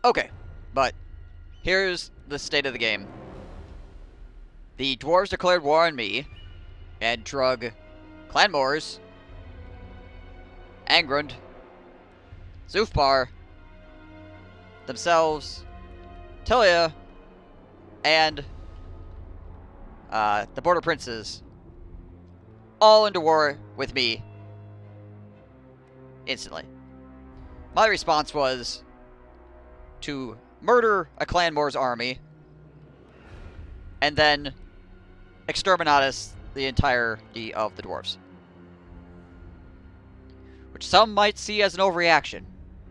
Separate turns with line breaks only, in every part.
Okay, but here's the state of the game. The dwarves declared war on me and drug Clanmores, Angrund, Zufbar, themselves, Tilia, and the Border Princes all into war with me instantly. My response was to murder a Clanmore's army and then exterminatus the entirety of the dwarves. Which some might see as an overreaction,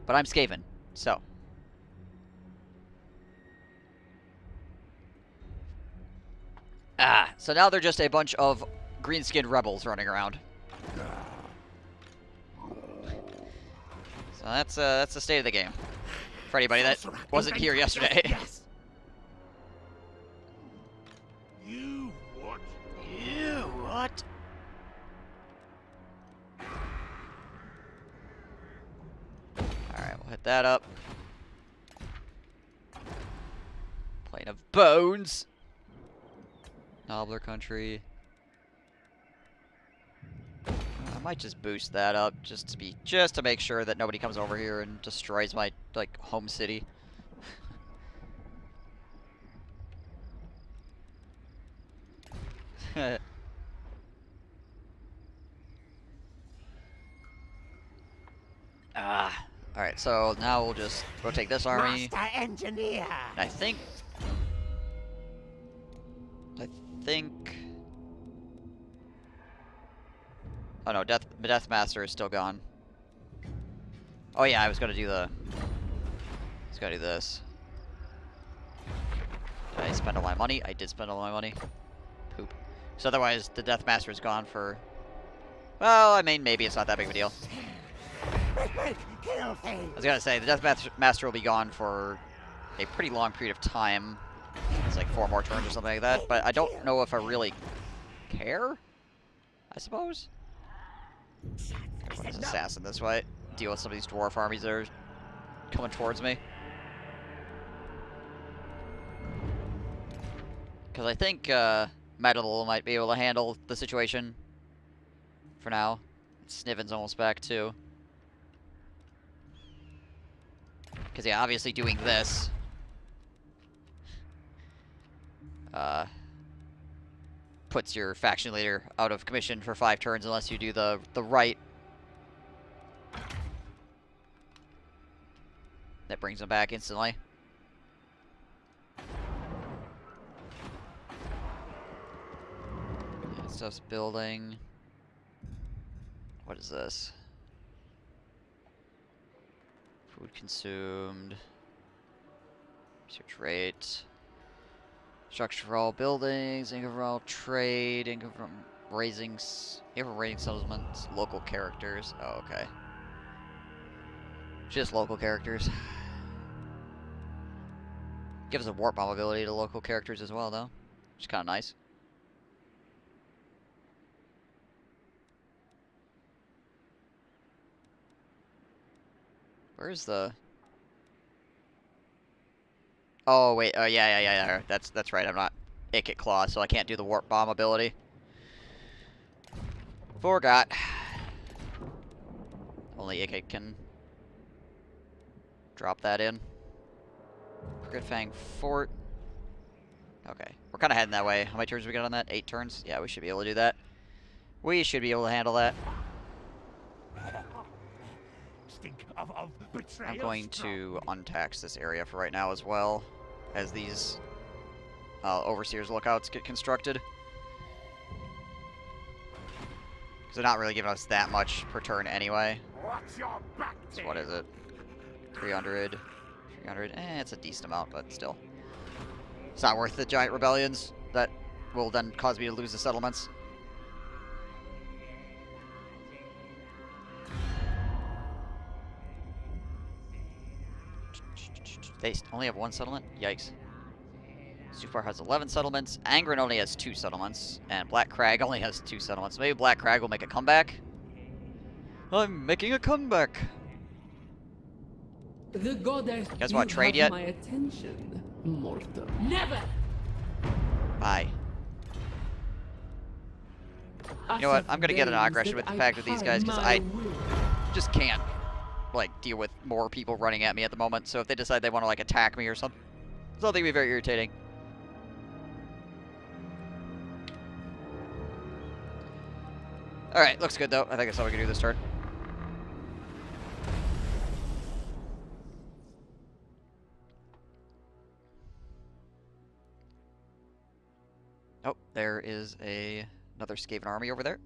but I'm Skaven, so. So now they're just a bunch of green-skinned rebels running around. So that's the state of the game. For anybody that wasn't here yesterday.
Yes. You what?
You what? Alright, we'll hit that up. Plane of Bones. Nobbler country. I might just boost that up just to make sure that nobody comes over here and destroys my home city. Alright, so now we'll just rotate this army.
Master engineer.
I think oh no, Death Master is still gone. Oh yeah, I was gonna do this. Did I spend all my money? I did spend all my money. Poop. So otherwise the Death Master is gone for, well, I mean, maybe it's not that big of a deal. I was gonna say the Death Master will be gone for a pretty long period of time. It's like 4 more turns or something like that, but I don't know if I really care, I suppose. Put this assassin this way. Deal with some of these dwarf armies that are coming towards me. Because I think Metal might be able to handle the situation for now. Sniven's almost back too. Because yeah, obviously doing this puts your faction leader out of commission for 5 turns unless you do the right. That brings him back instantly. Yeah, stuff's building. What is this? Food consumed. Research rate. Structure for all buildings, income for all trade, income from raising settlements, local characters. Oh, okay. Just local characters. Gives a warp bomb ability to local characters as well, though, which is kind of nice. Where's the? Oh wait, yeah. That's right. I'm not Ikit Claw, so I can't do the warp bomb ability. Forgot. Only Ikit can drop that in. Crooked Fang Fort. Okay, we're kind of heading that way. How many turns we got on that? 8 turns? Yeah, we should be able to do that. We should be able to handle that. I'm going to untax this area for right now as well, as these Overseer's lookouts get constructed. Because they're not really giving us that much per turn anyway. So what is it? 300, 300, it's a decent amount, but still. It's not worth the giant rebellions that will then cause me to lose the settlements. They only have 1 settlement? Yikes. Zufar has 11 settlements. Angren only has 2 settlements. And Black Crag only has 2 settlements. Maybe Black Crag will make a comeback? I'm making a comeback!
The goddess.
You guys want to trade yet?
My attention, mortal. Never.
Bye. You know what? I'm gonna get an aggression with the pact with these guys because I just can't like deal with more people running at me at the moment. So if they decide they want to like attack me or something, it'll be very irritating. All right, looks good though. I think that's all we can do this turn. Oh, there is another Skaven army over there.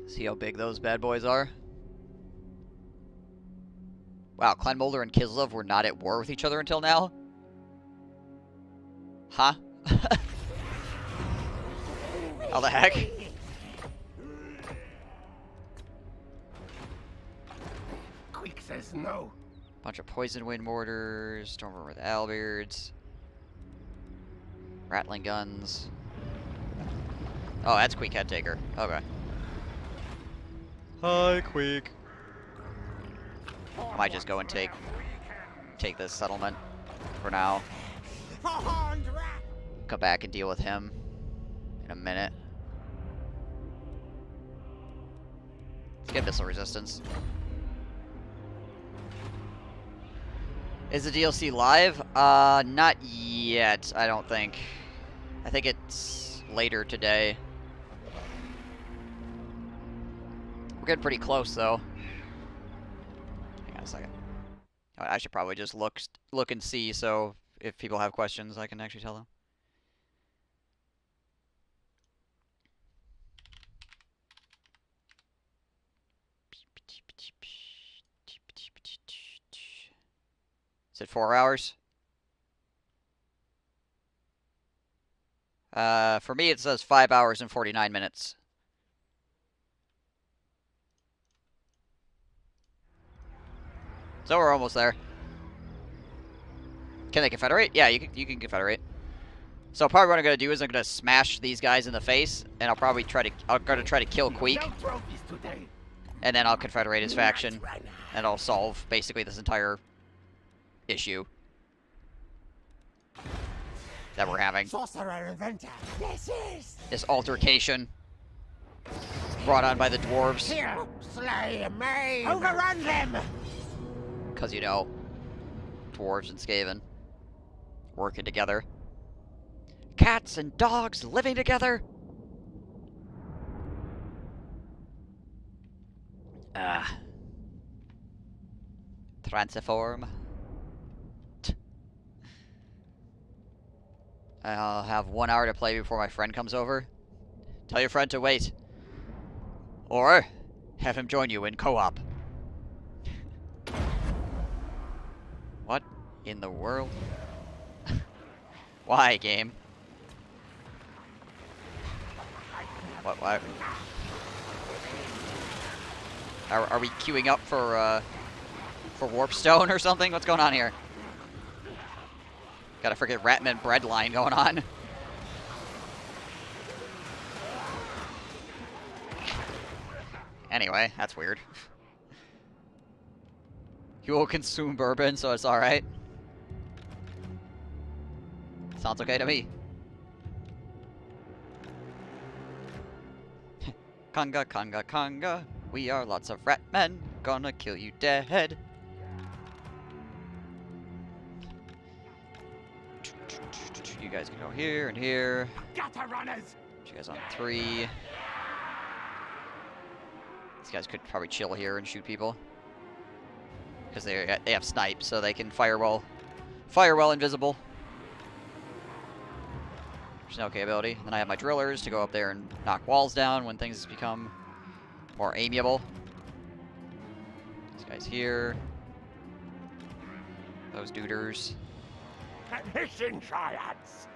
See how big those bad boys are. Wow, Kleinmolder and Kislev were not at war with each other until now? Huh? How the heck?
Quick says no.
Bunch of poison wind mortars, Stormborn with Albeards, rattling guns. Oh, that's Queek Head Taker. Okay. Hi, Queek. I might just go and take this settlement for now. Come back and deal with him in a minute. Let's get missile resistance. Is the DLC live? Not yet, I don't think. I think it's later today. We're getting pretty close, though. Hang on a second. I should probably just look and see, so if people have questions, I can actually tell them. Is it 4 hours? For me, it says 5 hours and 49 minutes. So we're almost there. Can they confederate? Yeah, you can confederate. So probably what I'm gonna do is I'm gonna smash these guys in the face, and I'm gonna try to kill Queek, and then I'll confederate his faction, and I'll solve basically this entire issue that we're having.
Sorcerer inventor,
This altercation brought on by the dwarves.
Here, slay me. Overrun them.
Because, you know, dwarves and Skaven working together. Cats and dogs living together. Transform. I'll have 1 hour to play before my friend comes over. Tell your friend to wait. Or have him join you in co-op. What in the world? Why, game? What? Are we queuing up for Warpstone or something? What's going on here? Got a freaking Ratman bread line going on. Anyway, that's weird. You will consume bourbon, so it's alright. Sounds okay to me. Conga, conga, conga. We are lots of rat men. Gonna kill you dead. You guys can go here and here.
Gutter runners.
Put you guys on 3. These guys could probably chill here and shoot people. Because they have snipe, so they can fire well invisible. Which is an okay ability. Then I have my drillers to go up there and knock walls down when things become more amiable. These guys here. Those duders.
Eshin triads.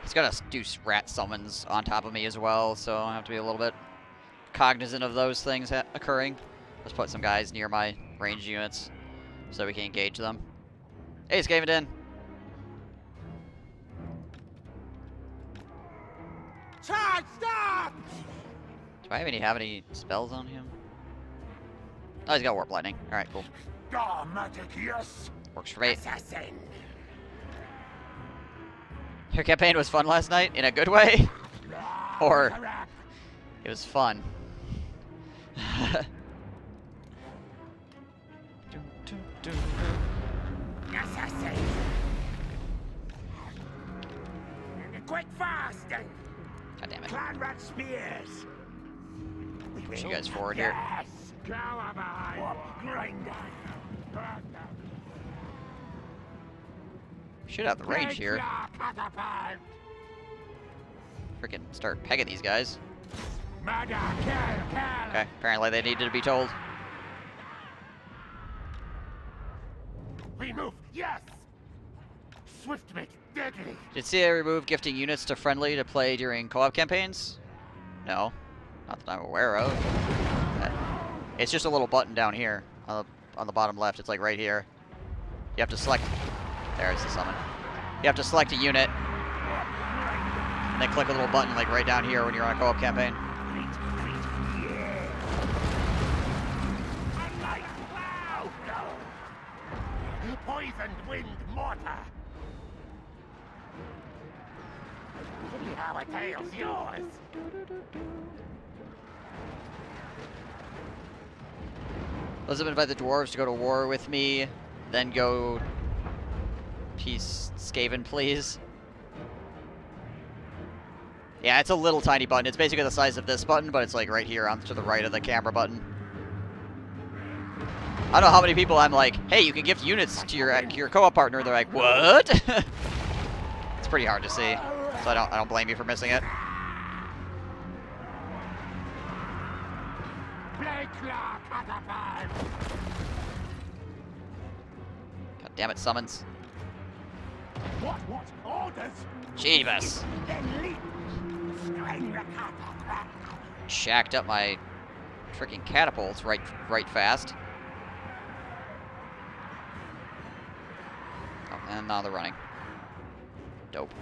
He's got to do rat summons on top of me as well, so I have to be a little bit cognizant of those things occurring. Let's put some guys near my range units so we can engage them. Hey, Skaven.
Charge! Stop!
Do I have any spells on him? Oh, he's got warp lightning. All right, cool.
Darmaticus!
Works for me.
Assassin!
Your campaign was fun last night in a good way, or it was fun.
Assassin! Quick, fast!
God damn it.
Clan rat spears!
Push you guys forward here.
Yes! Caliban! Grinder!
Should have the range here.
Catapult!
Freaking start pegging these guys.
Murder! Kill!
Okay, apparently they needed to be told.
Remove! Yes! Swift makes deadly!
Did CA remove gifting units to friendly to play during co-op campaigns? No. Not that I'm aware of. It's just a little button down here on the bottom left. It's like right here. You have to select... There's the summon. You have to select a unit. And then click a little button like right down here when you're on a co-op campaign.
Poisoned wind mortar! Our tale's yours!
Elizabeth invited the dwarves to go to war with me, then go PCSpacegoon, please. Yeah, it's a little tiny button. It's basically the size of this button, but it's like right here on to the right of the camera button. I don't know how many people I'm like, hey, you can gift units to your co-op partner. They're like, what? It's pretty hard to see, so I don't blame you for missing it. God damn it, summons.
What orders?
Jeebus.
Then leap. String the catapult.
Shacked up my freaking catapults right fast. Oh, and now they're running. Dope.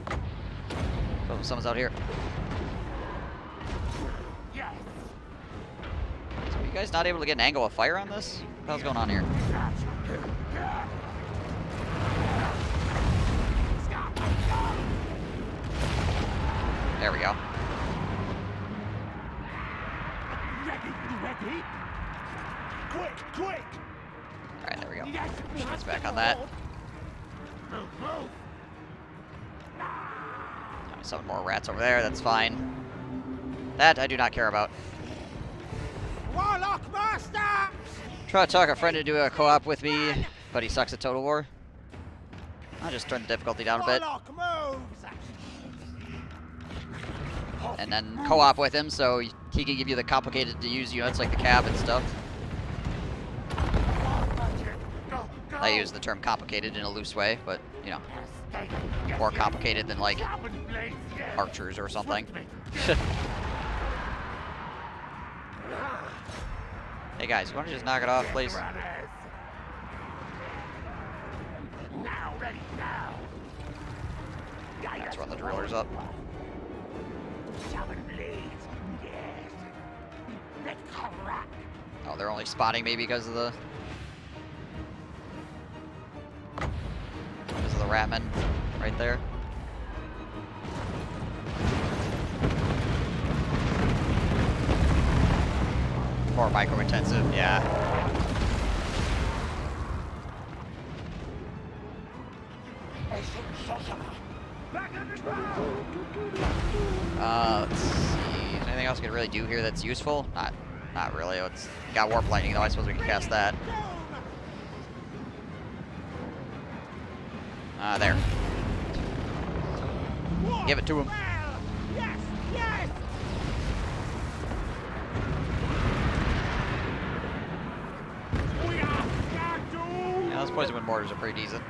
Oh, someone's out here.
Yes.
So are you guys not able to get an angle of fire on this? What the hell's going on here? There we go.
Ready? Quick!
Alright, there we go.
Yes.
Let's back on that.
Move.
Summon more rats over there, that's fine. That I do not care about.
Warlock Master!
Try to talk a friend into a co-op with me, but he sucks at Total War. I'll just turn the difficulty down a bit.
Warlock moves!
And then co-op with him so he can give you the complicated to use units like the cab and stuff.
Go.
I use the term complicated in a loose way, but, you know, more complicated than like archers or something. Hey guys, you want to just knock it off, please?
Now, ready now.
Let's run the drillers up.
Summon blades. Yes. Let's crack.
Oh, they're only spotting me because of the ratman right there. More micro-intensive, yeah. Let's see. Is there anything else we can really do here that's useful? Not really. It's got warp lightning though. I suppose we can cast that. There. Give it to him.
Yes. We are doomed.
Yeah, those poison wind mortars are pretty decent.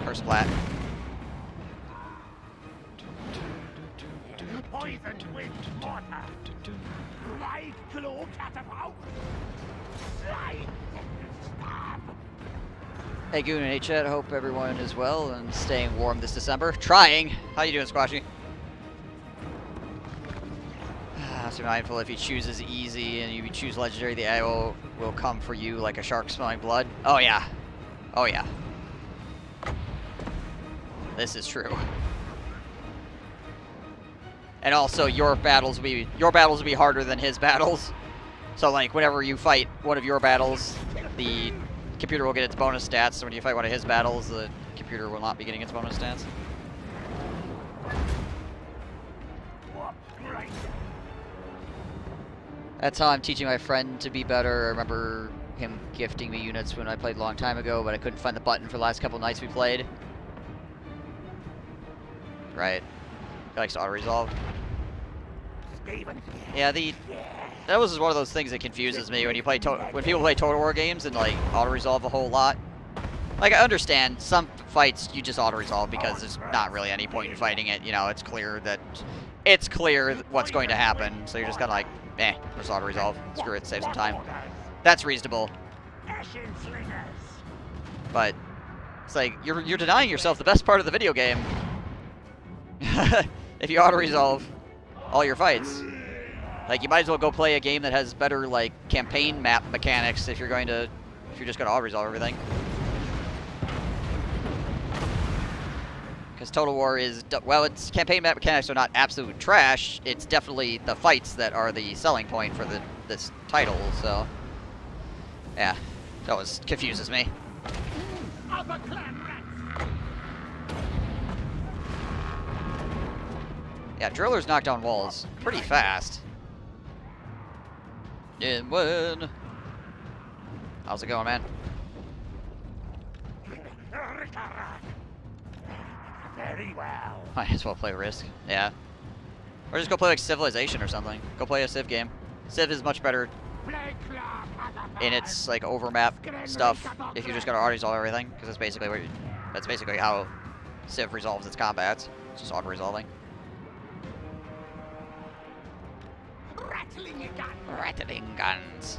First splat.
poisoned with water. My glow catapult. Slide. Stab.
Hey Goon and H-Chat, hope everyone is well and staying warm this December. Trying. How you doing, Squashy? So mindful, if you chooses easy and you choose legendary, the arrow will come for you like a shark smelling blood. Oh yeah. Oh yeah. This is true. And also your battles will be harder than his battles. So like whenever you fight one of your battles, the computer will get its bonus stats. So when you fight one of his battles, the computer will not be getting its bonus stats. That's how I'm teaching my friend to be better. I remember him gifting me units when I played a long time ago, but I couldn't find the button for the last couple nights we played. Right. He likes to auto-resolve. Yeah, that was one of those things that confuses me when you play when people play Total War games and like auto-resolve a whole lot. Like I understand some fights you just auto-resolve because there's not really any point in fighting it. You know, it's clear what's going to happen, so you're just kind of like, just auto-resolve. Screw it, save some time. That's reasonable. But it's like you're denying yourself the best part of the video game if you auto-resolve all your fights. Like you might as well go play a game that has better like campaign map mechanics if you're just gonna auto-resolve everything. Because Total War is, well, its campaign map mechanics are not absolute trash. It's definitely the fights that are the selling point for this title. So yeah, that always confuses me. Yeah, drillers knock down walls pretty fast. In one. How's it going, man?
Very well.
Might as well play Risk. Yeah. Or just go play like Civilization or something. Go play a Civ game. Civ is much better in its like overmap stuff if you're just gonna auto-resolve everything, because that's basically how Civ resolves its combats. It's just auto-resolving. Rattling guns.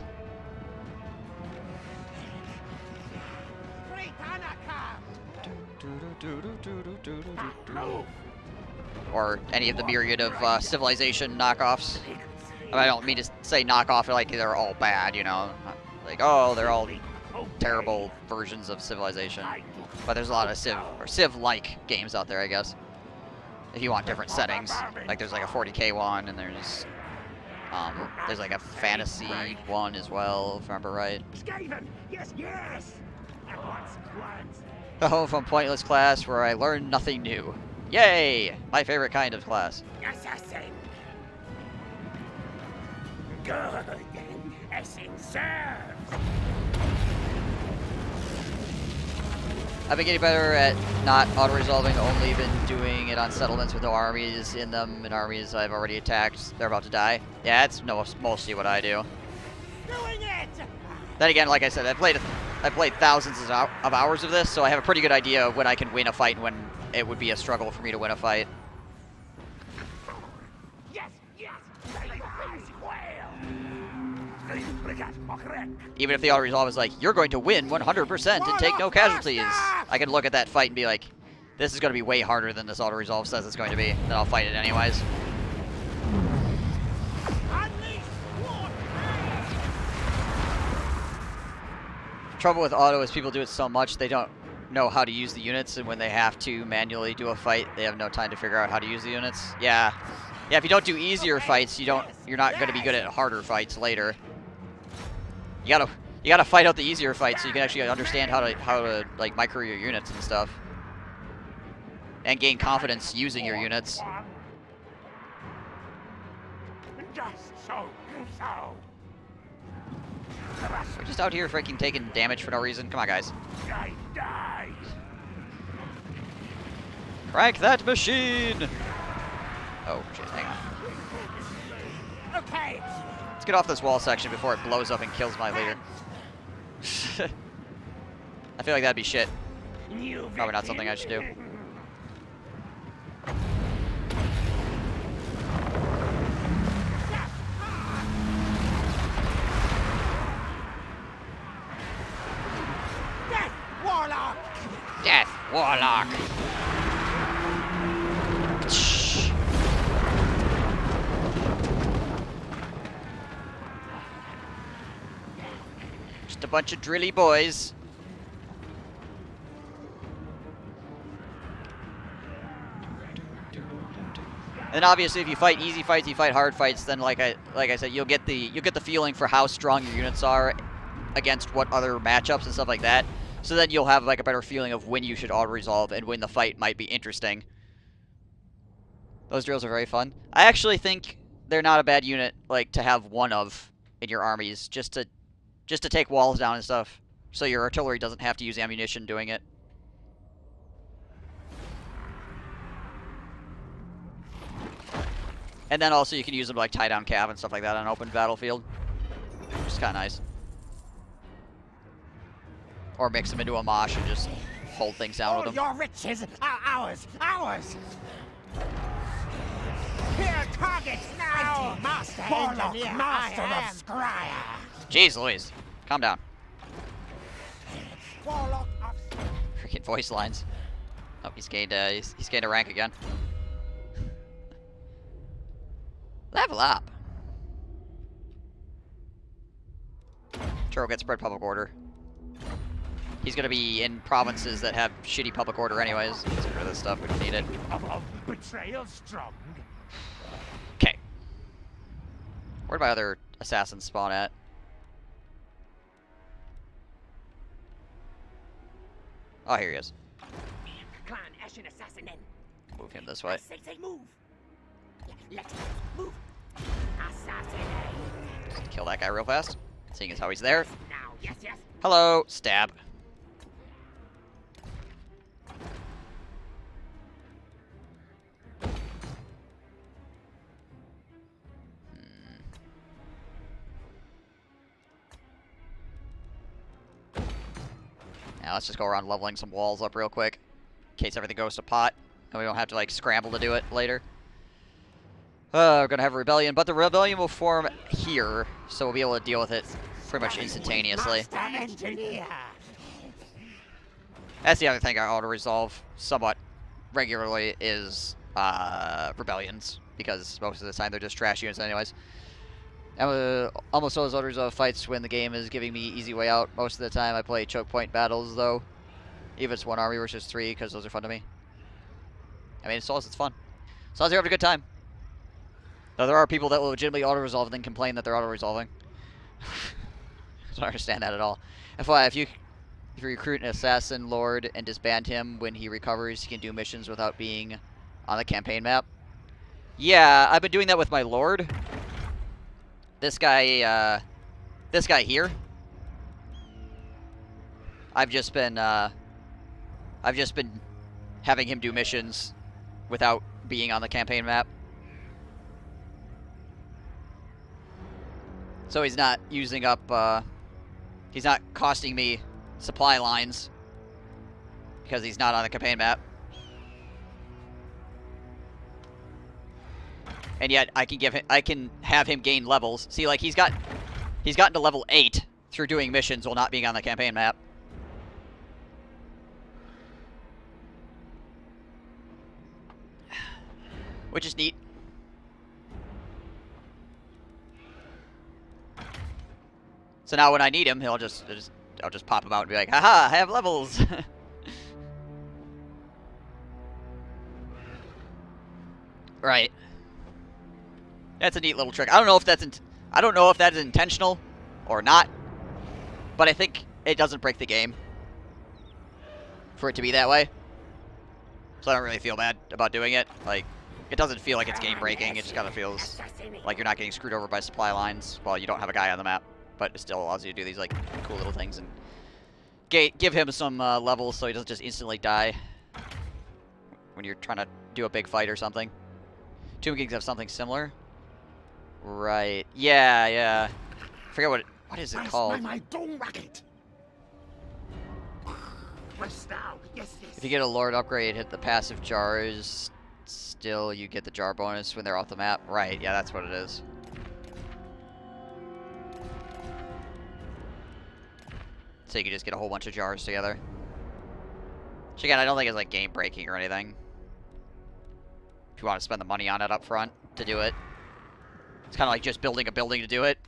Or any of the myriad of Civilization knockoffs. I don't mean to say knockoff like they're all bad, you know. Like, oh, they're all terrible versions of Civilization. But there's a lot of Civ, or Civ-like games out there, I guess. If you want different settings. Like, there's like a 40k one, and there's like a fantasy one as well, if I remember right.
Yes, yes.
The home from pointless class where I learned nothing new. Yay! My favorite kind of class.
Assassin. Good. Eshin serves.
I've been getting better at not auto-resolving, only been doing it on settlements with no armies in them, and armies I've already attacked, they're about to die. Yeah, that's mostly what I do.
Doing it.
Then again, like I said, I've played thousands of hours of this, so I have a pretty good idea of when I can win a fight and when it would be a struggle for me to win a fight.
Yes, yes.
Even if the auto-resolve is like, you're going to win 100% and take no casualties, I can look at that fight and be like, this is going to be way harder than this auto-resolve says it's going to be. Then I'll fight it anyways. Trouble with auto is people do it so much they don't know how to use the units, and when they have to manually do a fight, they have no time to figure out how to use the units. Yeah, if you don't do easier fights, you're not going to be good at harder fights later. You gotta fight out the easier fights so you can actually understand how to like micro your units and stuff, and gain confidence using your units.
Just so.
We're just out here freaking taking damage for no reason. Come on, guys.
I died.
Crank that machine! Oh, shit, hang on.
Okay.
Let's get off this wall section before it blows up and kills my leader. I feel like that'd be shit. Probably not something I should do. Fuck! Just a bunch of drilly boys. And obviously, if you fight easy fights, you fight hard fights, then like I said, you'll get the feeling for how strong your units are against what other matchups and stuff like that. So then you'll have like a better feeling of when you should auto-resolve and when the fight might be interesting. Those drills are very fun. I actually think they're not a bad unit like to have one of in your armies, just to take walls down and stuff, so your artillery doesn't have to use ammunition doing it. And then also you can use them to like tie down cav and stuff like that on an open battlefield, which is kind of nice. Or mix them into a mosh and just hold things down with them.
Your riches are ours! Ours! Here, targets now! Master Engineer, Master of Scryer!
Jeez Louise. Calm down.
Warlock of...
Freaking voice lines. Oh, he's gained a rank again. Level up. Turo gets spread public order. He's gonna be in provinces that have shitty public order anyways. Let's get rid of this stuff, we don't need it.
Of betrayal strong.
Okay. Where'd my other assassins spawn at? Oh, here he is.
Clan Eshin assassin in.
Move him this way.
Say move. Let's move. Assassin.
Just kill that guy real fast, seeing as how he's there.
Now, yes.
Hello, stab. Now let's just go around leveling some walls up real quick, in case everything goes to pot, and we don't have to like scramble to do it later. We're gonna have a rebellion, but the rebellion will form here, so we'll be able to deal with it pretty much instantaneously. That's the other thing I auto-resolve somewhat regularly is rebellions, because most of the time they're just trash units anyways. And almost always auto-resolve fights when the game is giving me easy way out. Most of the time I play choke point battles though, even if it's 1 army versus 3, because those are fun to me. I mean, as long as it's fun. As long as you're having a good time. Though there are people that will legitimately auto-resolve and then complain that they're auto-resolving. I don't understand that at all. FYI, if you recruit an assassin lord and disband him when he recovers, he can do missions without being on the campaign map. Yeah, I've been doing that with my lord. This guy here. I've just been having him do missions without being on the campaign map. So he's not using up, he's not costing me supply lines because he's not on the campaign map. And yet I can have him gain levels. See, like he's gotten to level 8 through doing missions while not being on the campaign map. Which is neat. So now when I need him, I'll just pop him out and be like, haha, I have levels. Right. That's a neat little trick. I don't know if that's intentional or not, but I think it doesn't break the game for it to be that way. So I don't really feel bad about doing it. Like, it doesn't feel like it's game breaking. It just kind of feels like you're not getting screwed over by supply lines while you don't have a guy on the map. But it still allows you to do these like cool little things and give him some levels so he doesn't just instantly die when you're trying to do a big fight or something. Tomb Kings have something similar. Right. Yeah. I forget what is it called?
My dome rocket. Rest now. Yes.
If you get a Lord upgrade, hit the passive jars. Still, you get the jar bonus when they're off the map. Right. Yeah, that's what it is. So you can just get a whole bunch of jars together. Which again, I don't think it's like game breaking or anything. If you want to spend the money on it up front to do it. It's kind of like just building a building to do it.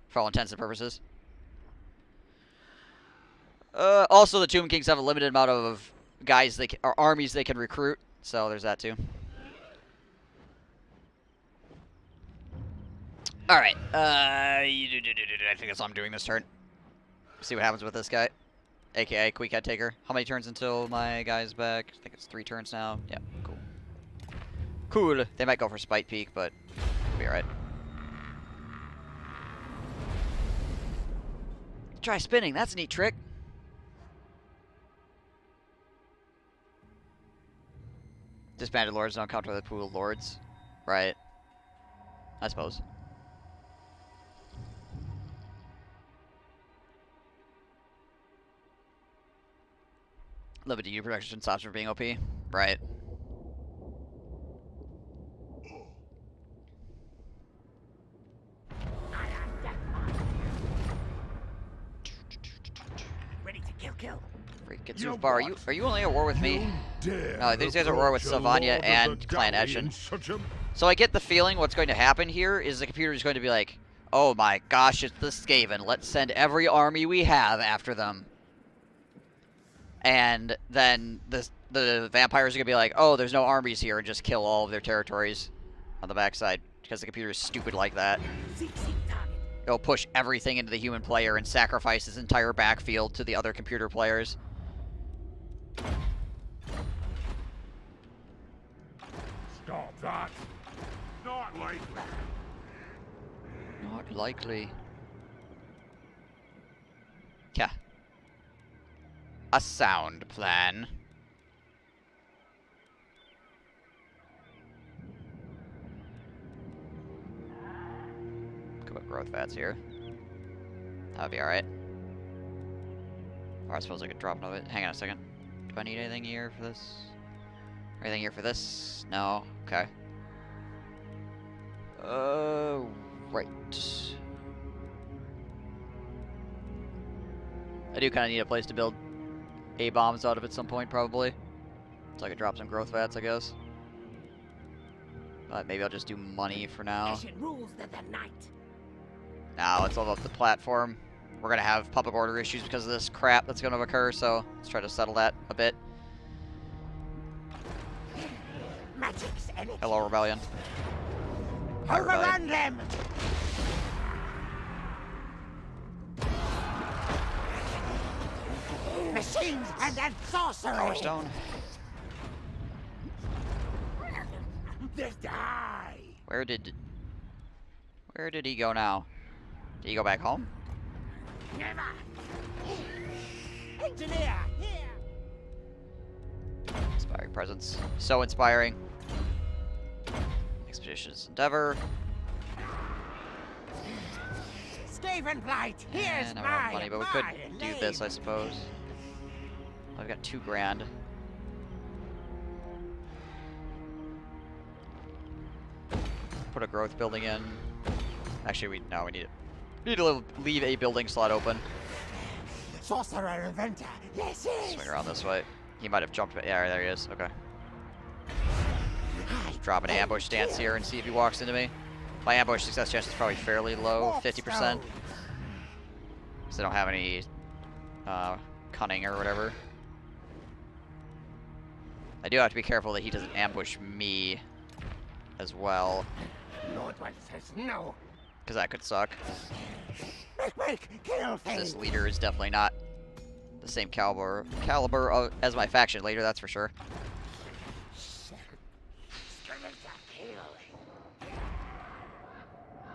For all intents and purposes. Also, the Tomb Kings have a limited amount of guys or armies they can recruit. So there's that too. Alright. I think that's all I'm doing this turn. See what happens with this guy. AKA Quick Head Taker. How many turns until my guy's back? I think it's 3 turns now. Yeah, cool. Cool. They might go for Spite Peak, but it'll be alright. Try spinning. That's a neat trick. Disbanded lords don't count with the pool lords. Right. I suppose. Limited unit production stops from being OP. Right.
Ready to kill.
Freaking Zufbar, are you only at war with me? No, these guys are at war with Sylvania and Clan Eshin. So I get the feeling what's going to happen here is the computer is going to be like, oh my gosh, it's the Skaven. Let's send every army we have after them. And then the vampires are going to be like, oh, there's no armies here, and just kill all of their territories on the backside. Because the computer is stupid like that. It'll push everything into the human player and sacrifice his entire backfield to the other computer players.
Stop that. Not likely.
Not likely. Yeah. A sound plan. Could put growth vats here. That would be alright. Or I suppose I could drop another. Hang on a second. Do I need anything here for this? Anything here for this? No. Okay. Right. I do kind of need a place to build A-bombs out of at some point, probably. So I could drop some growth vats, I guess. But maybe I'll just do money for now.
Eshin rules the night.
Now let's level up the platform. We're going to have public order issues because of this crap that's going to occur, so let's try to settle that a bit.
Magic's energy.
Hello, Rebellion. Hi,
Overrun them! Machines and sorcery!
Power Stone.
They die!
Where did he go now? Did he go back home?
Never! Engineer, here!
Inspiring presence. So inspiring. Expeditious Endeavor.
Skaven Blight, here's
And I don't have
my
money, but we could do this, I suppose. I've got 2 grand. Put a growth building in. Actually, we need to leave a building slot open.
Sorcerer Inventor, yes, yes!
Swing around this way. He might have jumped. Yeah, there he is. Okay. Just drop an ambush stance here and see if he walks into me. My ambush success chance is probably fairly low, 50%. Because I don't have any cunning or whatever. I do have to be careful that he doesn't ambush me as well.
Lord One says no.
Because that could suck.
Kill things.
This leader is definitely not the same caliber as my faction leader, that's for sure.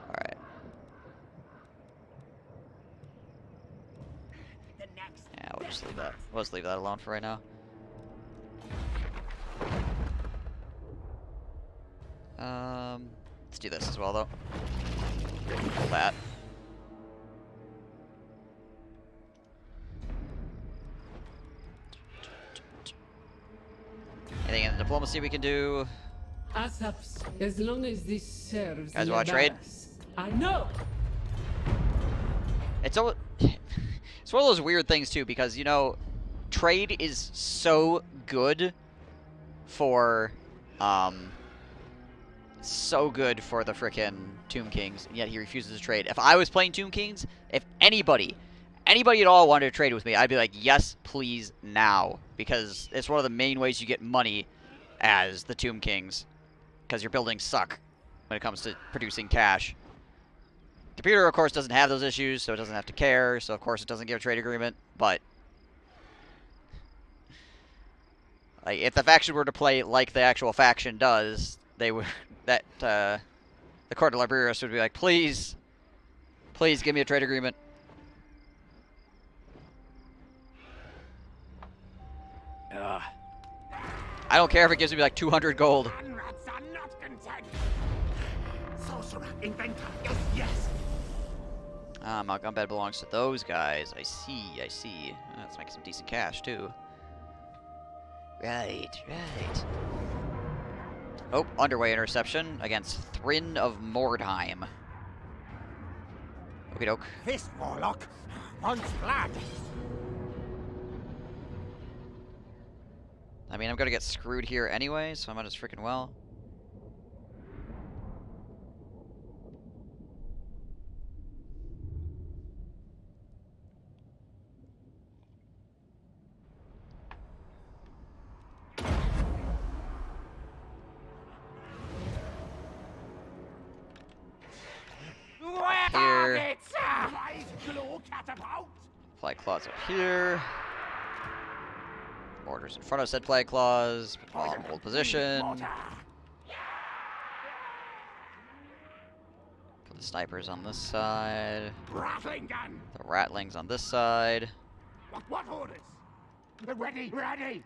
Alright. Yeah, we'll just leave that. We'll just leave that alone for right now. Let's do this as well, though. Pull that. Anything in the diplomacy we can do?
Asaps, as long as this serves.
Guys wanna trade?
I know.
It's one of those weird things too, because you know, trade is so good for, so good for the frickin' Tomb Kings, and yet he refuses to trade. If I was playing Tomb Kings, if anybody at all wanted to trade with me, I'd be like, yes, please, now. Because it's one of the main ways you get money as the Tomb Kings. Because your buildings suck when it comes to producing cash. Computer, of course, doesn't have those issues, so it doesn't have to care. So, of course, it doesn't give a trade agreement. But like, if the faction were to play like the actual faction does, they would... the Court of Liberius would be like, please, please give me a trade agreement. Ugh. I don't care if it gives me like 200 gold.
Rats are not content. Sorcerer, inventor, yes.
Mount Gunbed belongs to those guys. I see, I see. Let's make some decent cash, too. Right, right. Oh, underway interception against Thrin of Mordheim. Okie doke.
This warlock wants blood.
I mean, I'm gonna get screwed here anyway, so I might as freaking well. Here. Flag claws up here. Mortars in front of said flag claws. Put them all in hold position. Put the snipers on this side.
Rattling gun.
The rattlings on this side.
What orders? Ready, ready.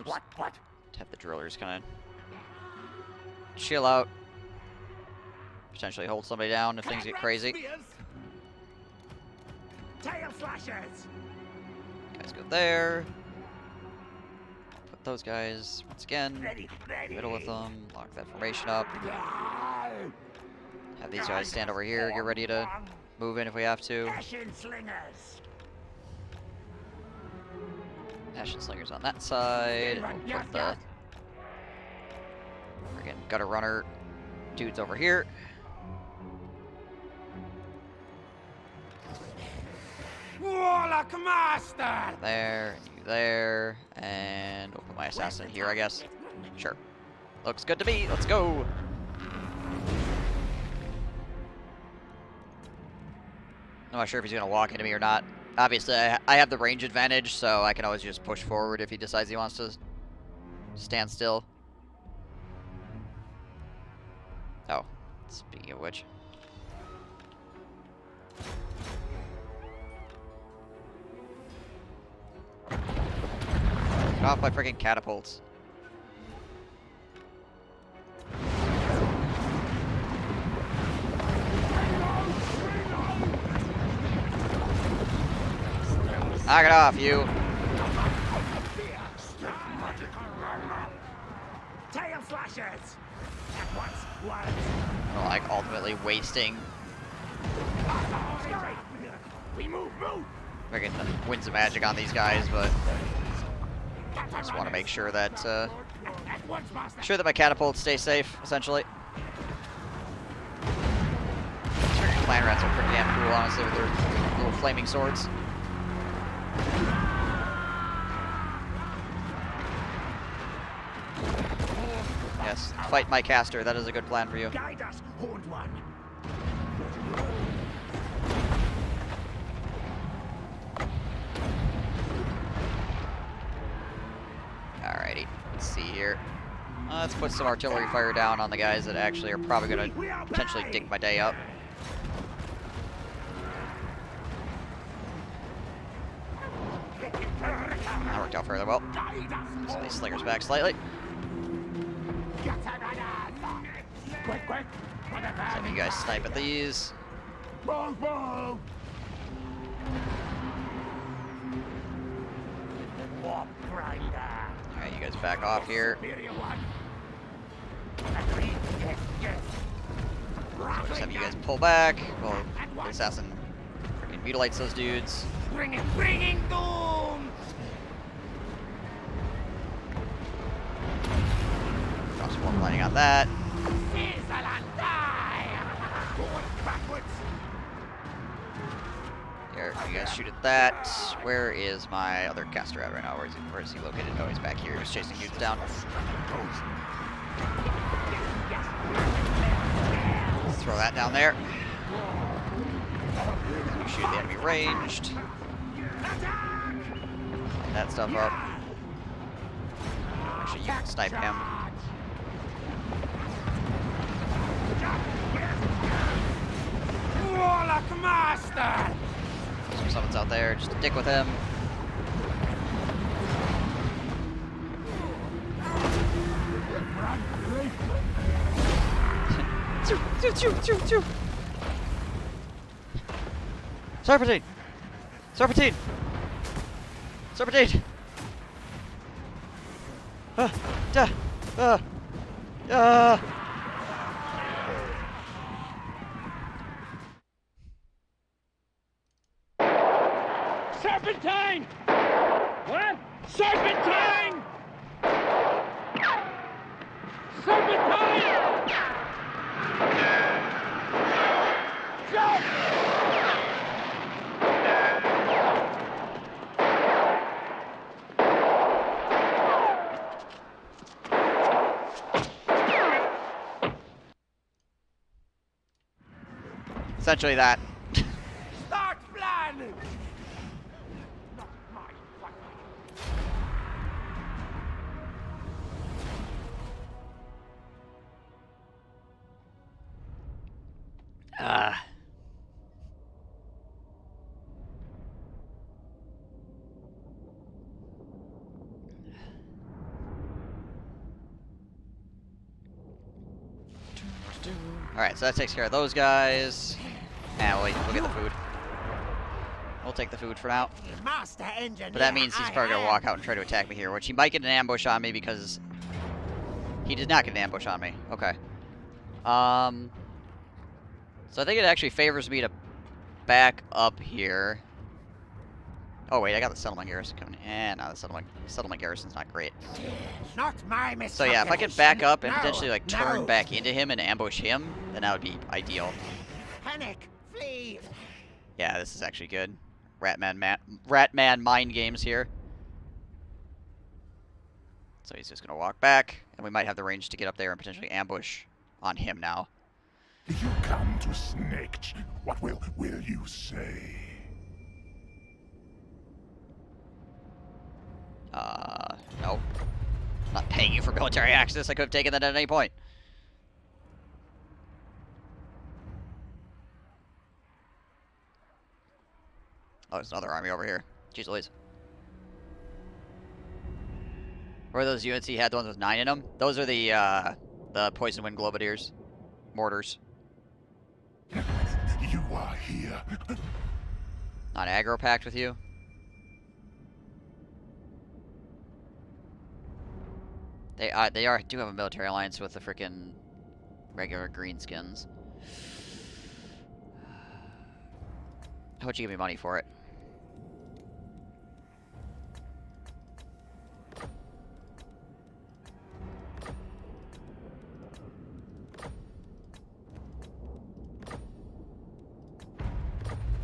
What?
Have the drillers kind of chill out. Potentially hold somebody down if things get crazy.
Tail slashers.
Guys go there. Put those guys once again.
Ready.
Middle with them. Lock that formation up. Have these guys stand over here. Get ready to move in if we have to.
Eshin slingers.
Ashen slingers on that side. We'll put the friggin' gutter runner dudes over here.
Warlock master.
There, and you there, and we'll put my assassin here, I guess. Sure. Looks good to me. Let's go. I'm not sure if he's gonna walk into me or not. Obviously, I have the range advantage, so I can always just push forward if he decides he wants to stand still. Oh, speaking of which. Get off my freaking catapults. Knock it off, you.
Tail slashers. At once.
Well, like ultimately wasting
We move.
freaking winds of magic on these guys, but I just want to make sure that my catapults stay safe, essentially. Clan rats are pretty damn cool, honestly, with their little flaming swords. Yes, fight my caster. That is a good plan for you.
Guide us, horned one.
Alrighty, let's see here. Let's put some artillery fire down on the guys that actually are probably going to potentially dig my day up. That worked out fairly well. So these slingers back slightly.
Quick.
Have you guys snipe at these.
Bong. Warp grinder.
Alright, you guys back off here.
Superior one. Agreed. Yes.
So just have you guys pull back. Well, the assassin freaking mutilates those dudes.
Bringing doom!
Cross one lighting on that.
Sizzle and die! Going backwards!
Here, you guys shoot at that. Where is my other caster at right now? Where is he located? Oh, he's back here. He's chasing dudes down. Let's throw that down there. You shoot the enemy ranged. Light that stuff up. Actually, you can snipe him.
Warlock Master!
Some summons out there. Just dick with him. Serpentine! Serpentine! Serpentine!
Serpentine! What? Serpentine! Serpentine! Jump!
Essentially that.
Start plan! Not my fight.
Alright, so that takes care of those guys. And we'll get the food. We'll take the food for now.
Master engineer,
But that means he's probably going to walk out and try to attack me here, which he might get an ambush on me because he did not get an ambush on me. Okay. So I think it actually favors me to back up here. Oh wait, I got the settlement garrison coming in. No, the settlement garrison's not great.
Not my
So yeah, if I could back up and
No,
potentially like turn
no.
back into him and ambush him, then that would be ideal.
Panic, flee.
Yeah, this is actually good. Ratman mind games here. So he's just gonna walk back, and we might have the range to get up there and potentially ambush on him now.
If you come to Snake, what will you say?
No. I'm not paying you for military access. I could have taken that at any point. Oh, there's another army over here. Jeez Louise. Where are those units he had? The ones with 9 in them? Those are the Poison Wind Globadiers. Mortars.
You are here.
Not aggro pact with you? They do have a military alliance with the frickin' regular greenskins. How much you give me money for it?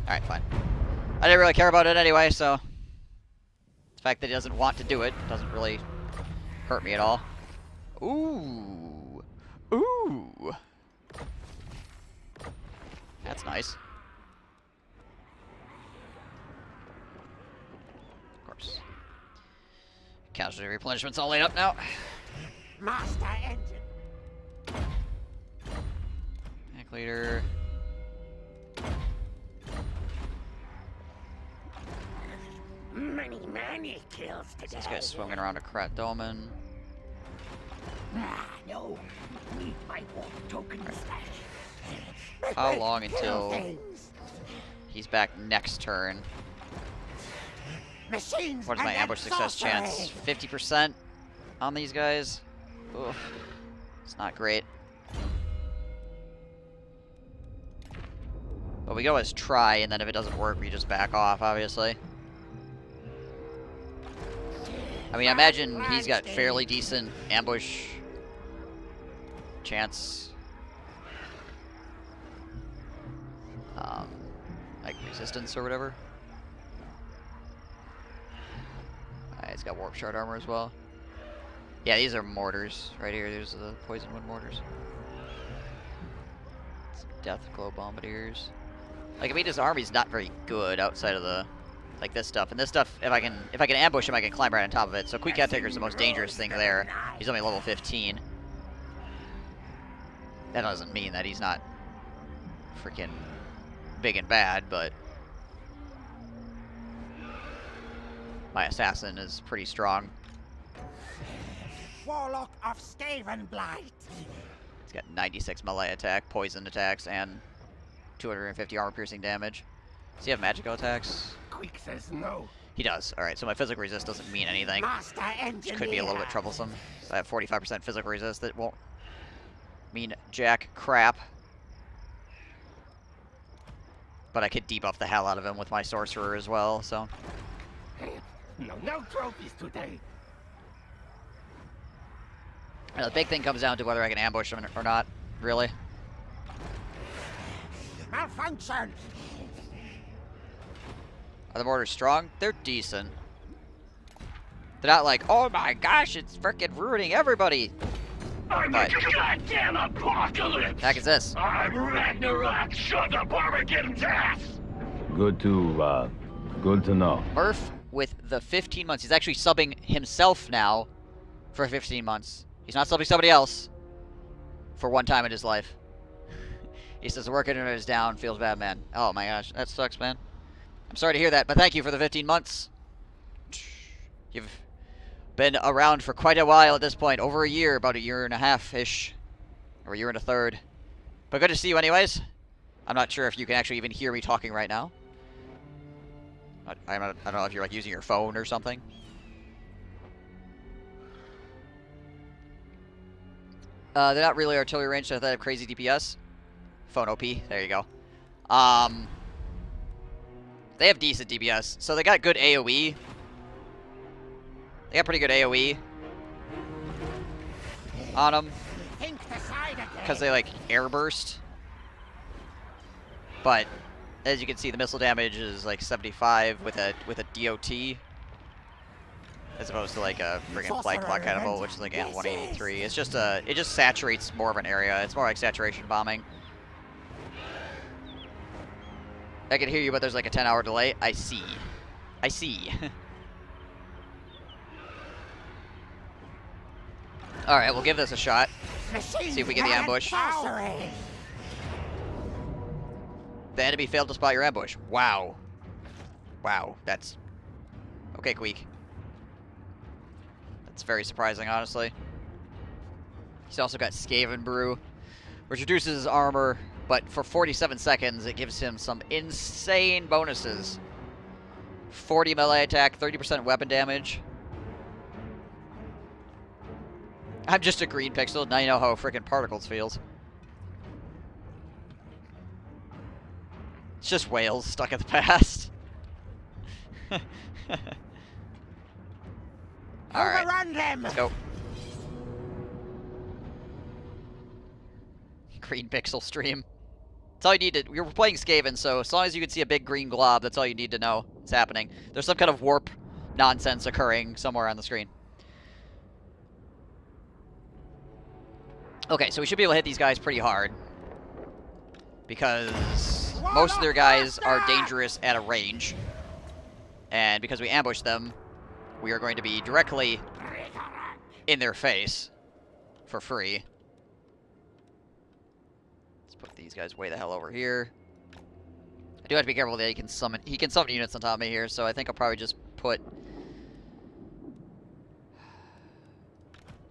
Alright, fine. I didn't really care about it anyway, so the fact that he doesn't want to do it doesn't really hurt me at all. Ooh. Ooh. That's nice. Of course. Casualty replenishment's all laid up now.
Master engine.
Hack leader.
Many kills today.
This guy's swinging around a Krat Dolmen.
No. Need my war token stash.
How long until
things.
he's back next turn?
Machines
What is my
and
ambush success chance? 50% on these guys? Oof. It's not great. But we can always try, and then if it doesn't work, we just back off, obviously. I mean, I imagine he's got fairly decent ambush chance. Like resistance or whatever. Alright, he's got warp shard armor as well. Yeah, these are mortars right here. There's the poison wind mortars. Death glow bombardiers. Like, I mean, his army's not very good outside of the, like, this stuff. And this stuff, if I can ambush him, I can climb right on top of it. So Quick Cat Taker's the most dangerous thing there. He's only level 15. That doesn't mean that he's not freaking big and bad, but my assassin is pretty strong.
Warlock of Skaven Blight.
He's got 96 melee attack, poison attacks, and 250 armor piercing damage. Does he have magical attacks?
Quick says no.
He does. Alright, so my physical resist doesn't mean anything. Which could be a little bit troublesome. So I have 45% physical resist that won't mean jack crap. But I could debuff the hell out of him with my sorcerer as well, so.
No trophies today.
And the big thing comes down to whether I can ambush him or not, really.
Malfunction.
Are the mortars strong? They're decent. They're not like, oh my gosh, it's freaking ruining everybody.
I'm
But
a goddamn apocalypse!
heck is this?
I'm Ragnarok, shut up, Armageddon's ass!
Good to know.
Murph with the 15 months. He's actually subbing himself now for 15 months. He's not subbing somebody else for one time in his life. He says the work internet is down, feels bad, man. Oh my gosh, that sucks, man. I'm sorry to hear that, but thank you for the 15 months. You've been around for quite a while at this point. Over a year, about a year and a half-ish. Or a year and a third. But good to see you anyways. I'm not sure if you can actually even hear me talking right now. I don't know if you're like using your phone or something. They're not really artillery range, so they have crazy DPS. Phone OP, there you go. They have decent DPS, so they got good AoE. They got pretty good AoE on them because they like air burst. But as you can see, the missile damage is like 75 with a DOT, as opposed to like a friggin' flight clock catapult, which is like a 183. It's just it just saturates more of an area. It's more like saturation bombing. I can hear you, but there's like a 10-hour delay. I see. I see. Alright, we'll give this a shot. See if we get the ambush. The enemy failed to spot your ambush. Wow. Wow, that's... Okay, Queek. That's very surprising, honestly. He's also got Skaven Brew, which reduces his armor, but for 47 seconds, it gives him some insane bonuses. 40 melee attack, 30% weapon damage. I'm just a green pixel, now you know how freaking Particles feels. It's just whales stuck in the past. Alright, let's go. Green pixel stream. That's all you need to... We're playing Skaven, so as long as you can see a big green glob, that's all you need to know it's happening. There's some kind of warp nonsense occurring somewhere on the screen. Okay, so we should be able to hit these guys pretty hard. Because most of their guys are dangerous at a range. And because we ambush them, we are going to be directly in their face for free. Let's put these guys way the hell over here. I do have to be careful that he can summon units on top of me here, so I think I'll probably just put...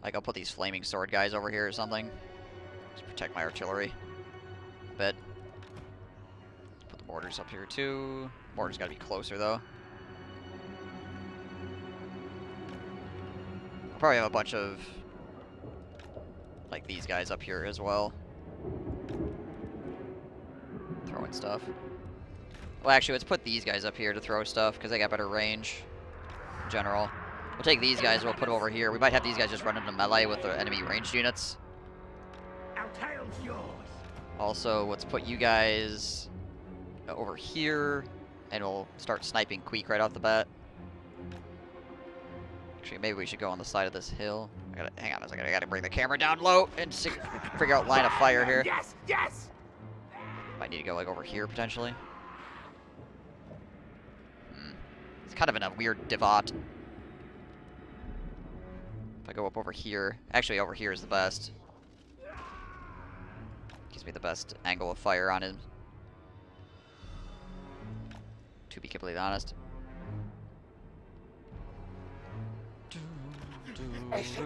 Like, I'll put these flaming sword guys over here or something. Just protect my artillery a bit. Put the mortars up here, too. Mortars gotta be closer, though. I'll probably have a bunch of, like, these guys up here as well. throwing stuff. Well, actually, let's put these guys up here to throw stuff, because they got better range in general. We'll take these guys, we'll put them over here. We might have these guys just run into melee with the enemy ranged units.
Our tail's yours.
Also, let's put you guys over here, and we'll start sniping Queek right off the bat. Actually, maybe we should go on the side of this hill. Hang on a second, I gotta bring the camera down low and figure out line of fire here.
Yes, yes.
Might need to go like over here potentially. It's kind of in a weird divot. If I go up over here, actually over here is the best. Gives me the best angle of fire on him. To be completely honest. Yeah, so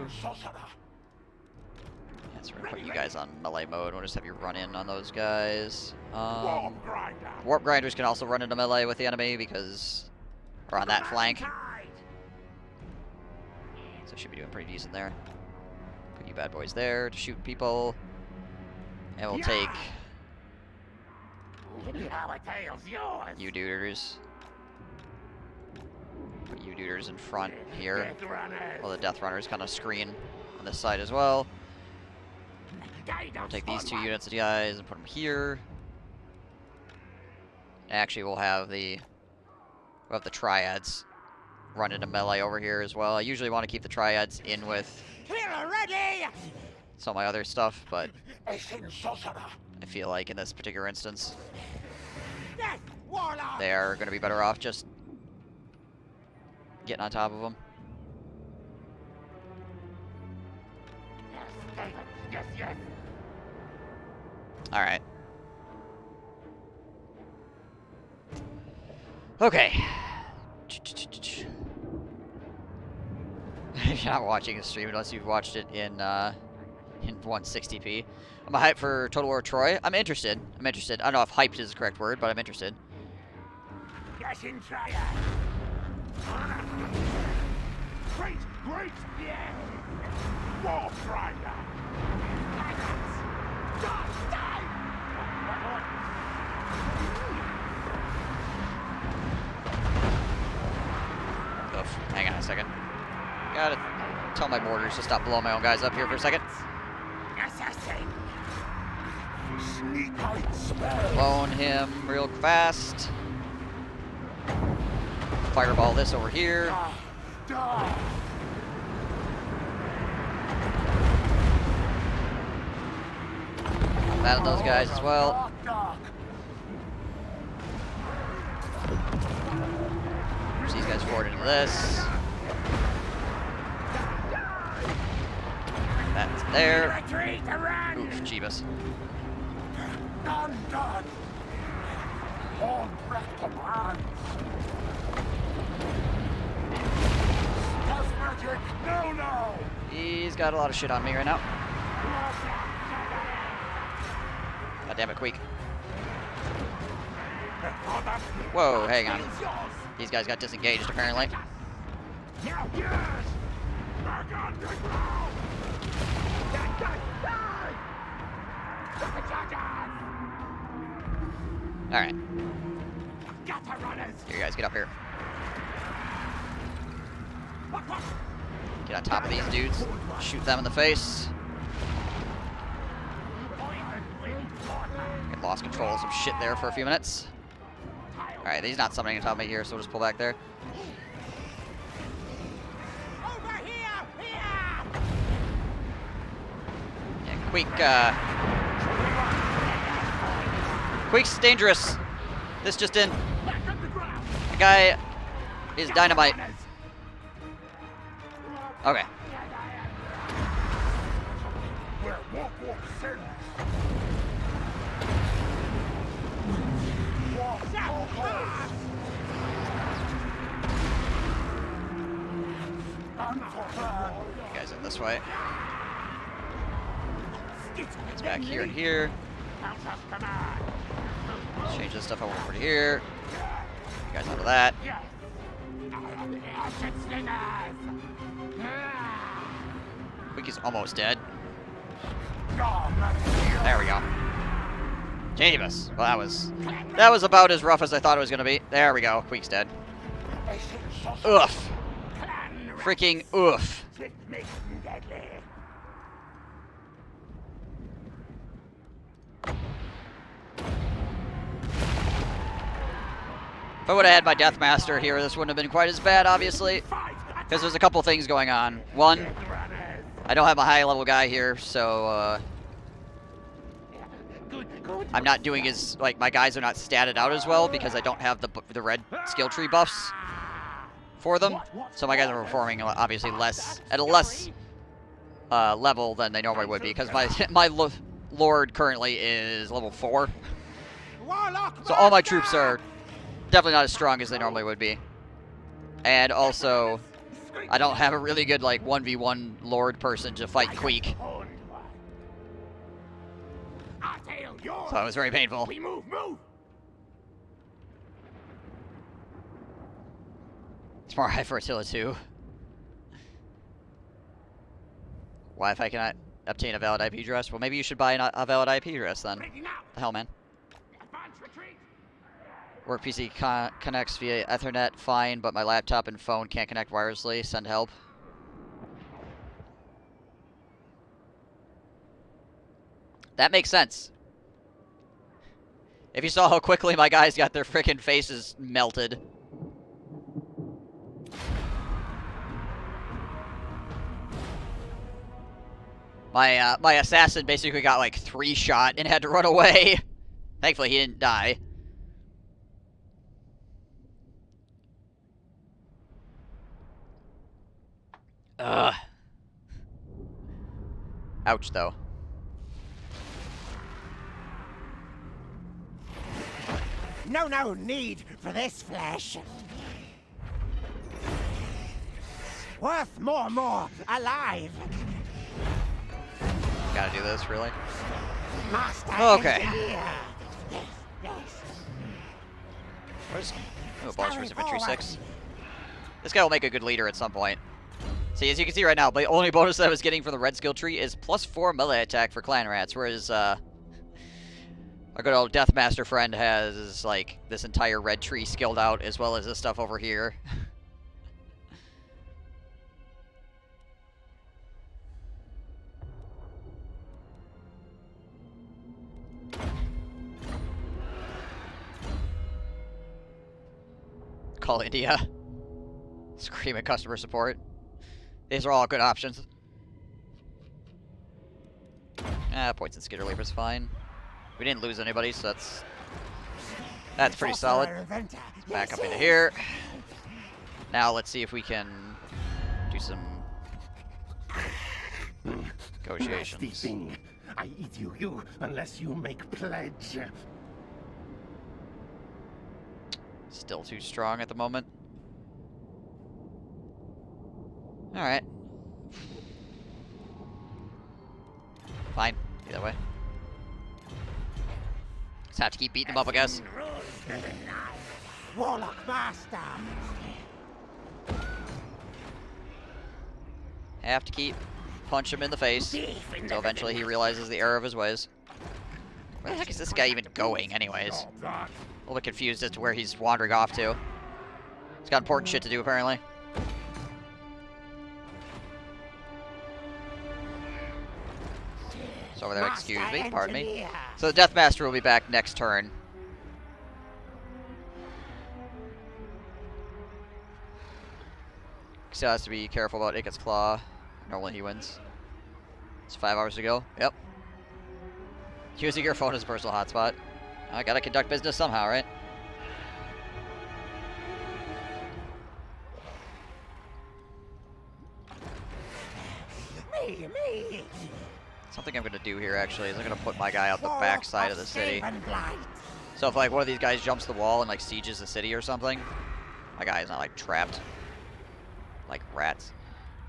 we're gonna put you guys on melee mode. We'll just have you run in on those guys. Warp grinders can also run into melee with the enemy because we're on that flank. So should be doing pretty decent there. Put you bad boys there to shoot people. And we'll take
Our tail's yours.
you duders. Put you duders in front here.
Death runners.
Well, the death runners kind of screen on this side as well. We'll take these two units of guys and put them here. Actually, we'll have the triads run into melee over here as well. I usually want to keep the triads in with
Killer ready.
some of my other stuff, but
Eshin sorcerer.
I feel like in this particular instance,
Death warlock.
they are going to be better off just getting on top of them.
Yes, David. Yes, yes.
All right. Okay. If you're not watching the stream, unless you've watched it in 160p, I'm hyped for Total War Troy. I'm interested. I don't know if hyped is the correct word, but I'm interested.
Yes, in triad.
Great, great!
Yeah.
Warp Rider!
Oof. Hang on a second. Gotta tell my mortars to stop blowing my own guys up here for a second.
Assassin.
Sneak out spell!
Clone him real fast. Fireball this over here.
Die!
Battle those guys as well.
Dark, dark.
Push these guys forward into this. That's there.
Retreat, run.
Oof, Jeebus.
Done, done! All breath commands! Death magic! No, no!
He's got a lot of shit on me right now. God damn it, Queek. Whoa, hang on. These guys got disengaged, apparently.
Now, yes.
Back on the ground!
Alright.
Gutter runners.
Here, guys, get up here. Get on top of these dudes. Shoot them in the face. Get lost control of some shit there for a few minutes. Alright, he's not summoning on top of me here, so we'll just pull back there.
Over here, here.
Yeah, Queek, Queek's dangerous. This just in. The guy is dynamite. Okay.
Where walk sends! Walk,
You guys in this way. It's back here and here. Let's change this stuff over to here. You guys onto that. Queek is almost dead. There we go. Jeebus. Well, that was about as rough as I thought it was gonna be. There we go. Queek's dead. Oof. Freaking oof. If I would have had my Deathmaster here, this wouldn't have been quite as bad, obviously. Because there's a couple things going on. One, I don't have a high-level guy here, so, I'm not doing as, like, my guys are not statted out as well because I don't have the red skill tree buffs for them. So my guys are performing, obviously, at a less level than they normally would be because my Lord currently is level 4. So all my troops are definitely not as strong as they normally would be. And also, I don't have a really good, like, 1v1 Lord person to fight Queek. So it was very painful. It's more high for Attila too. Wi-Fi cannot obtain a valid IP address. Well, maybe you should buy a valid IP address then. The hell, man. Work PC connects via Ethernet, fine, but my laptop and phone can't connect wirelessly. Send help. That makes sense. If you saw how quickly my guys got their frickin' faces melted. My assassin basically got like 3 shot and had to run away. Thankfully he didn't die. Ugh. Ouch, though.
No need for this flesh. Worth more alive.
Gotta do this, really?
Master
okay.
engineer.
Where's... Oh, bonus for infantry 6. This guy will make a good leader at some point. See, as you can see right now, the only bonus that I was getting from the red skill tree is +4 melee attack for clan rats, whereas our good old Deathmaster friend has like this entire red tree skilled out, as well as this stuff over here. Call India. Scream at customer support. These are all good options. Points and skitter lever's fine. We didn't lose anybody, so that's pretty solid. Back up into here. Now let's see if we can do some negotiations.
I eat you unless you make pledge.
Still too strong at the moment. Alright. Fine. Either way. Just have to keep beating them up, I guess.
Warlock Master.
Have to keep punch him in the face until eventually he realizes the error of his ways. Where the heck is this guy even going, anyways? A little bit confused as to where he's wandering off to. He's got important shit to do, apparently. It's over there, excuse me, pardon me. So the Deathmaster will be back next turn. Still has to be careful about Iket's Claw. Normally he wins. It's 5 hours to go. Yep. Using your phone as a personal hotspot. I gotta conduct business somehow, right?
Me.
Something I'm gonna do here actually is I'm gonna put my guy out the back side of the city. So if like one of these guys jumps the wall and like sieges the city or something, my guy is not like trapped like rats.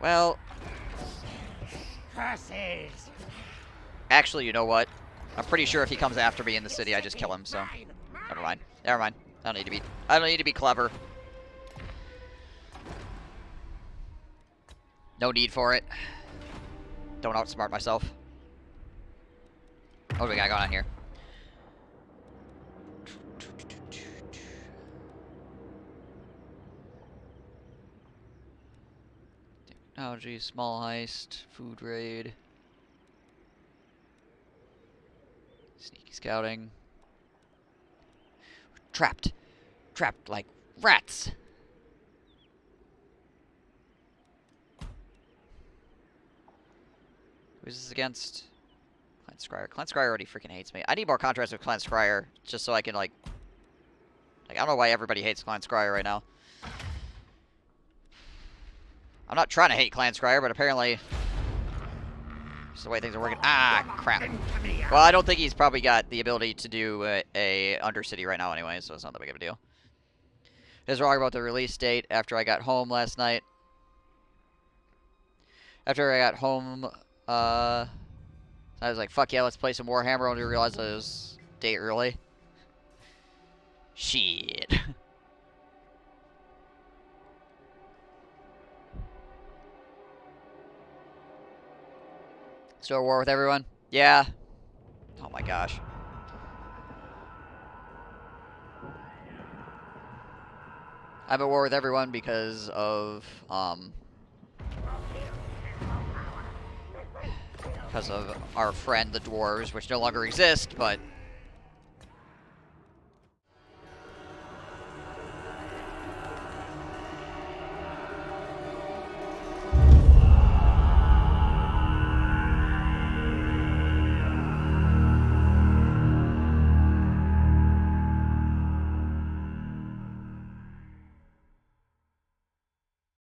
Well,
Curses.
actually, you know what? I'm pretty sure if he comes after me in the city, I just kill him. So never mind. Never mind. I don't need to be clever. No need for it. Don't outsmart myself. What do we got going on here? Technology, small heist, food raid. Sneaky scouting. Trapped. Trapped like rats. Who's this against? Clan Scryer. Clan Scryer already freaking hates me. I need more contracts with Clan Scryer just so I can, like, I don't know why everybody hates Clan Scryer right now. I'm not trying to hate Clan Scryer, but apparently this is the way things are working. Ah, crap. Well, I don't think he's probably got the ability to do a Undercity right now anyway, so it's not that big of a deal. Is wrong about the release date after I got home last night. After I got home, I was like, fuck yeah, let's play some Warhammer, only realized it was a day early. Shit. Still at war with everyone? Yeah. Oh my gosh. I'm at war with everyone because of our friend, the dwarves, which no longer exist, but